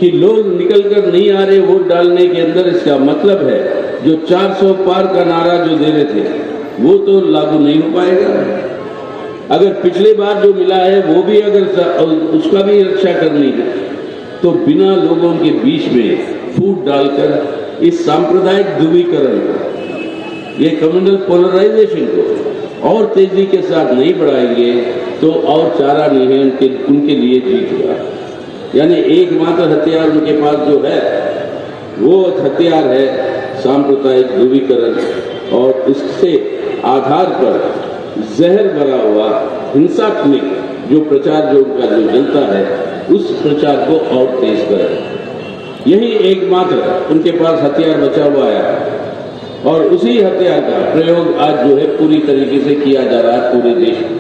कि लोग निकल कर नहीं आ रहे वोट डालने के अंदर, इसका मतलब है जो 400 पार का नारा जो दे रहे थे वो तो लागू नहीं हो पाएगा। अगर पिछली बार जो मिला है वो भी अगर उसका भी रक्षा करनी है तो बिना लोगों के बीच में फूट डालकर इस सांप्रदायिक ध्रुवीकरण को, ये कम्युनल पोलराइजेशन को और तेजी के साथ नहीं बढ़ाएंगे तो और चारा नहीं है उनके लिए जीत का। यानी एकमात्र हथियार उनके पास जो है वो हथियार है सांप्रदायिक ध्रुवीकरण, और इसके आधार पर जहर भरा हुआ हिंसात्मक जो प्रचार जो उनका जो चलता है उस प्रचार को और तेज करें। यही एकमात्र उनके पास हथियार बचा हुआ है और उसी हथियार का प्रयोग आज जो है पूरी तरीके से किया जा रहा है पूरे देश में।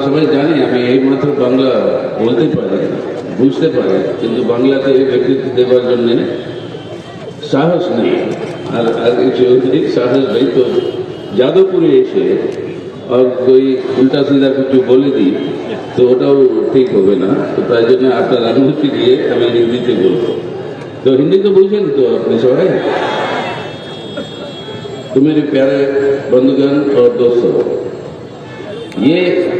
সবাই জানি আমি এইমাত্র বাংলা বলতে পারি, বুঝতে পারি, কিন্তু বাংলাতে ব্যক্তিত্ব দেওয়ার জন্য সাহস নেই। আর চৌধুরী সাহস নেই, তো যাদবপুরে এসে আর कोई উল্টা সিধা কিছু বলে দিই তো ওটাও ঠিক হবে না। তো তাই জন্য আপনার অনুমতি দিয়ে আমি হিন্দিতে বলবো। তো হিন্দি তো বুঝছেন তো আপনি সবাই? तो मेरे प्यारे बंधुगण और दोस्तों, ये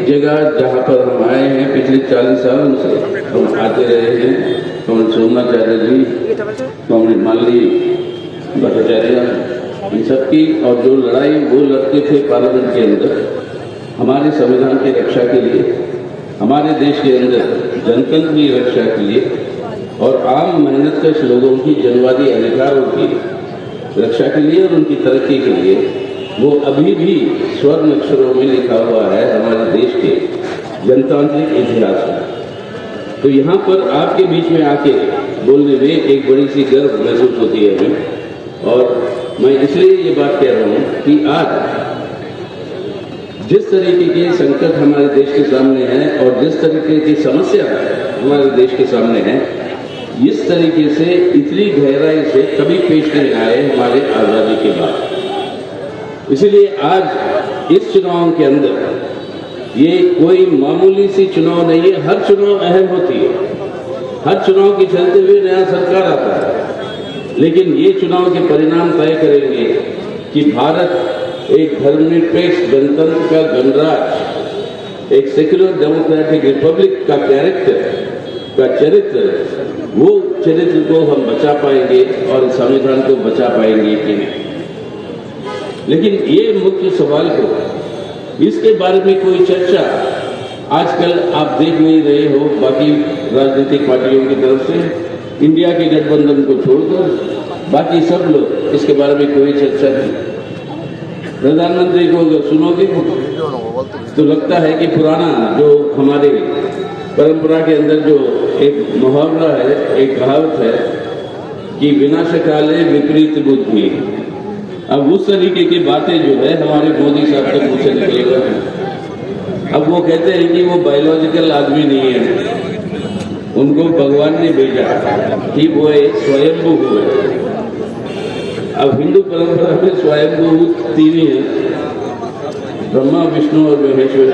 जगह जहाँ पर हम आए हैं पिछले 40 सालों से हम आते रहे हैं। कमल सोमाचार्य जी, कमल माली भट्टाचार्य, इन सबकी और जो लड़ाई वो लड़ते थे पार्लियामेंट के अंदर हमारे संविधान की रक्षा के लिए, हमारे देश के अंदर जनतंत्र की रक्षा के लिए और आम मेहनतकश लोगों की जनवादी अधिकारों की रक्षा के लिए और उनकी तरक्की के लिए, वो अभी भी स्वर्ण अक्षरों में लिखा हुआ है हमारे देश के जनतांत्रिक इतिहास में। तो यहाँ पर आपके बीच में आके बोलने में एक बड़ी सी गर्व महसूस होती है हमें, और मैं इसलिए ये बात कह रहा हूँ कि आज जिस तरीके के संकट हमारे देश के सामने हैं और जिस तरीके की समस्या हमारे देश के सामने है, इस तरीके से इतनी गहराई से कभी पेश नहीं आए हमारे आज़ादी के बाद। इसलिए आज इस चुनाव के अंदर ये कोई मामूली सी चुनाव नहीं है, हर चुनाव अहम होती है। हर चुनाव के चलते हुए नया सरकार आता है, लेकिन ये चुनाव के परिणाम तय करेंगे कि भारत एक धर्मनिरपेक्ष जनतंत्र का गणराज, एक सेक्युलर डेमोक्रेटिक रिपब्लिक का कैरेक्टर का चरित्र, वो चरित्र को हम बचा पाएंगे और संविधान को बचा पाएंगे कि नहीं। लेकिन ये मुख्य सवाल को, इसके बारे में कोई चर्चा आजकल आप देख नहीं रहे हो बाकी राजनीतिक पार्टियों की तरफ से, इंडिया के गठबंधन को छोड़कर बाकी सब लोग इसके बारे में कोई चर्चा नहीं। प्रधानमंत्री को अगर सुनोगे तो लगता है कि पुराना जो हमारे परंपरा के अंदर जो एक मुहावरा है, एक कहावत है कि विनाशकाले विपरीत बुद्धि, अब उस तरीके की बातें जो है हमारे मोदी साहब के मुंह से निकलेगा। अब वो कहते हैं कि वो बायोलॉजिकल आदमी नहीं है, उनको भगवान ने भेजा कि वो एक स्वयंभू हुए। अब हिंदू परंपरा में स्वयंभू 3 ही है, ब्रह्मा, विष्णु और महेश्वर।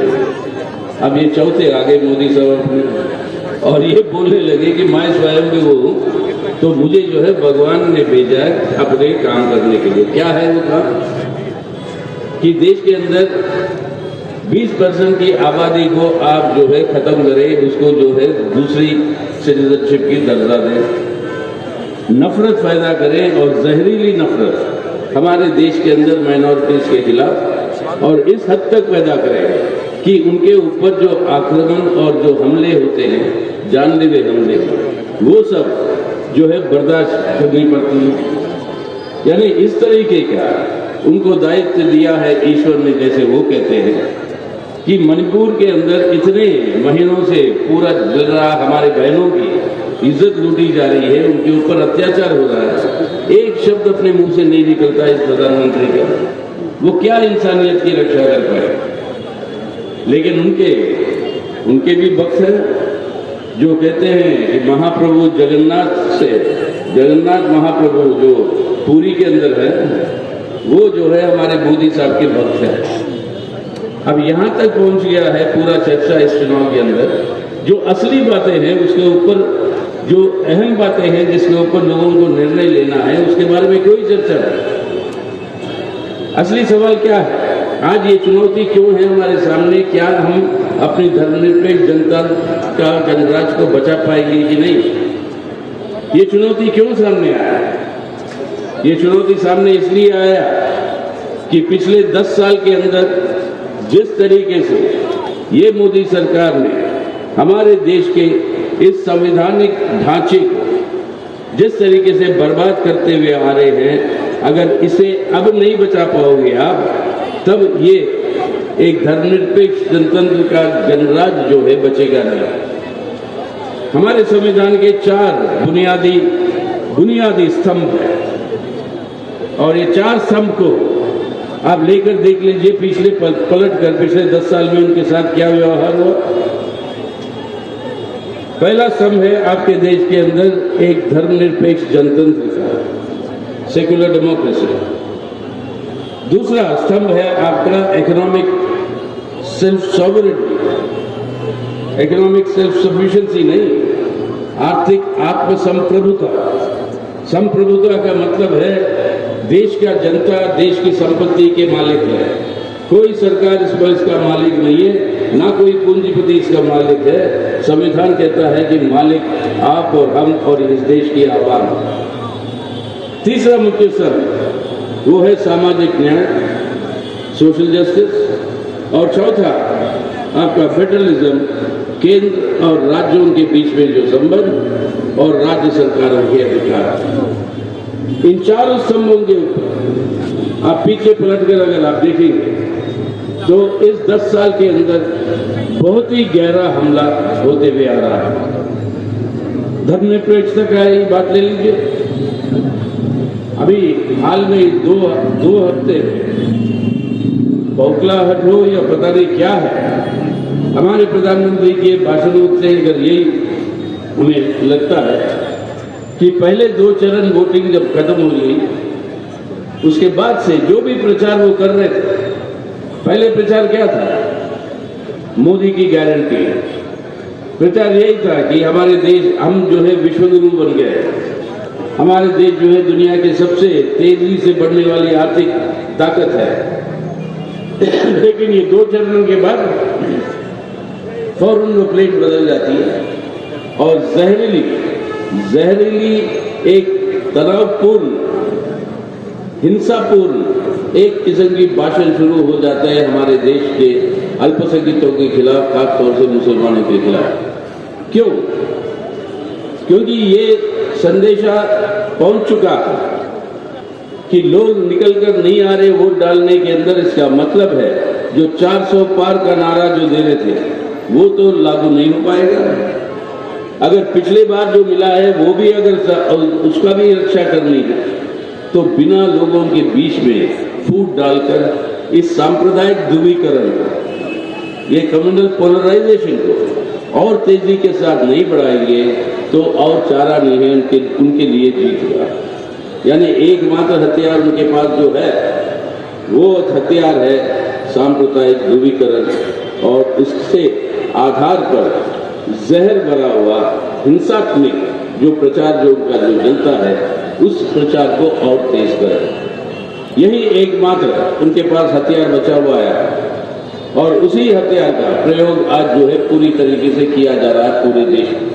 अब ये चौथे आगे मोदी साहब और ये बोलने लगे कि मैं स्वयंभू हूँ, तो मुझे जो है भगवान ने भेजा है अपने काम करने के लिए। क्या है वो काम? कि देश के अंदर 20% की आबादी को आप जो है खत्म करें, उसको जो है दूसरी सिटीजनशिप की दर्जा दें, नफरत पैदा करें और जहरीली नफरत हमारे देश के अंदर माइनॉरिटीज के खिलाफ, और इस हद तक पैदा करें कि उनके ऊपर जो आक्रमण और जो हमले होते हैं, जानलेवा हमले, वो सब जो है बर्दाश्त करनी पड़ती है। यानी इस तरीके का उनको दायित्व दिया है ईश्वर ने, जैसे वो कहते हैं कि मणिपुर के अंदर इतने महीनों से पूरा जल रहा, हमारे बहनों की इज्जत लूटी जा रही है, उनके ऊपर अत्याचार हो रहा है, एक शब्द अपने मुंह से नहीं निकलता इस प्रधानमंत्री का। वो क्या इंसानियत की रक्षा कर पाए? लेकिन उनके भी वक्त है जो कहते हैं कि महाप्रभु जगन्नाथ से जगन्नाथ महाप्रभु जो पुरी के अंदर है, वो जो है हमारे मोदी साहब के भक्त है। अब यहाँ तक पहुँच गया है पूरा चर्चा इस चुनाव के अंदर, जो असली बातें हैं उसके ऊपर, जो अहम बातें हैं जिसके ऊपर लोगों को निर्णय लेना है, उसके बारे में कोई चर्चा नहीं। असली सवाल क्या है? आज ये चुनौती क्यों है हमारे सामने? क्या हम अपनी धर्मनिरपेक्ष जनता का गणराज्य को बचा पाएंगे कि नहीं? ये चुनौती क्यों सामने आया? ये चुनौती सामने इसलिए आया कि पिछले 10 साल के अंदर जिस तरीके से ये मोदी सरकार ने हमारे देश के इस संवैधानिक ढांचे को जिस तरीके से बर्बाद करते हुए आ रहे हैं, अगर इसे अब नहीं बचा पाओगे आप, तब ये एक धर्मनिरपेक्ष जनतंत्र का गणराज्य जो है बचेगा नहीं। हमारे संविधान के 4 बुनियादी स्तंभ हैं और ये 4 स्तंभ को आप लेकर देख लीजिए, पिछले पलट कर पिछले 10 साल में उनके साथ क्या व्यवहार हुआ। पहला स्तंभ है आपके देश के अंदर एक धर्मनिरपेक्ष जनतंत्र का, सेक्युलर डेमोक्रेसी। दूसरा स्तंभ है आपका economic self sovereignty, economic self sufficiency नहीं, आर्थिक आत्मसंप्रभुता। संप्रभुता का मतलब है देश का जनता देश की संपत्ति के मालिक है, कोई सरकार इस पर इसका मालिक नहीं है, ना कोई पूंजीपति इसका मालिक है। संविधान कहता है कि मालिक आप और हम और इस देश की आवाम। तीसरा मुख्य स्तंभ वो है सामाजिक न्याय, सोशल जस्टिस। और चौथा आपका फेडरलिज्म, केंद्र और राज्यों के बीच में जो संबंध और राज्य सरकारों के अधिकार। इन 4 स्तंभों के ऊपर आप पीछे पलटकर अगर आप देखेंगे तो इस 10 साल के अंदर बहुत ही गहरा हमला होते हुए आ रहा है। धर्मनिरपेक्षता का ही बात ले लीजिए, अभी हाल में दो हफ्ते बौखलाहट हो या पता नहीं क्या है, हमारे प्रधानमंत्री के भाषणों से अगर यही हमें लगता है कि पहले 2 चरण वोटिंग जब खत्म हो गई, उसके बाद से जो भी प्रचार वो कर रहे थे, पहले प्रचार क्या था? मोदी की गारंटी। प्रचार यही था कि हमारे देश, हम जो है विश्वगुरु बन गए, हमारे देश जो है दुनिया के सबसे तेजी से बढ़ने वाली आर्थिक ताकत है। लेकिन ये 2 चरणों के बाद फौरन वो प्लेट बदल जाती है और जहरीली एक तनावपूर्ण, हिंसापूर्ण एक किस्म की भाषण शुरू हो जाता है हमारे देश के अल्पसंख्यकों के खिलाफ, खासतौर से मुसलमानों के खिलाफ। क्यों? क्योंकि ये संदेशा पहुंच चुका है कि लोग निकलकर नहीं आ रहे वोट डालने के अंदर। इसका मतलब है जो 400 पार का नारा जो दे रहे थे वो तो लागू नहीं हो पाएगा। अगर पिछले बार जो मिला है वो भी अगर उसका भी रक्षा करनी है तो बिना लोगों के बीच में फूट डालकर इस सांप्रदायिक ध्रुवीकरण को, ये कम्युनल पोलराइजेशन को और तेजी के साथ नहीं बढ़ाएंगे तो और चारा नहीं है उनके लिए जीत का। यानी एकमात्र हथियार उनके पास जो है वो हथियार है सांप्रदायिक ध्रुवीकरण, और इससे आधार पर जहर भरा हुआ हिंसात्मक जो प्रचार जो उनका जो चलता है उस प्रचार को और तेज करें। यही एकमात्र उनके पास हथियार बचा हुआ है और उसी हथियार का प्रयोग आज जो है पूरी तरीके से किया जा रहा है पूरे देश में।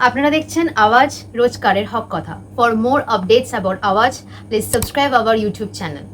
আপনারা দেখছেন আওয়াজ রোজকারের হক কথা। ফর মোর আপডেটস অ্যাবাউট আওয়াজ please subscribe our YouTube channel.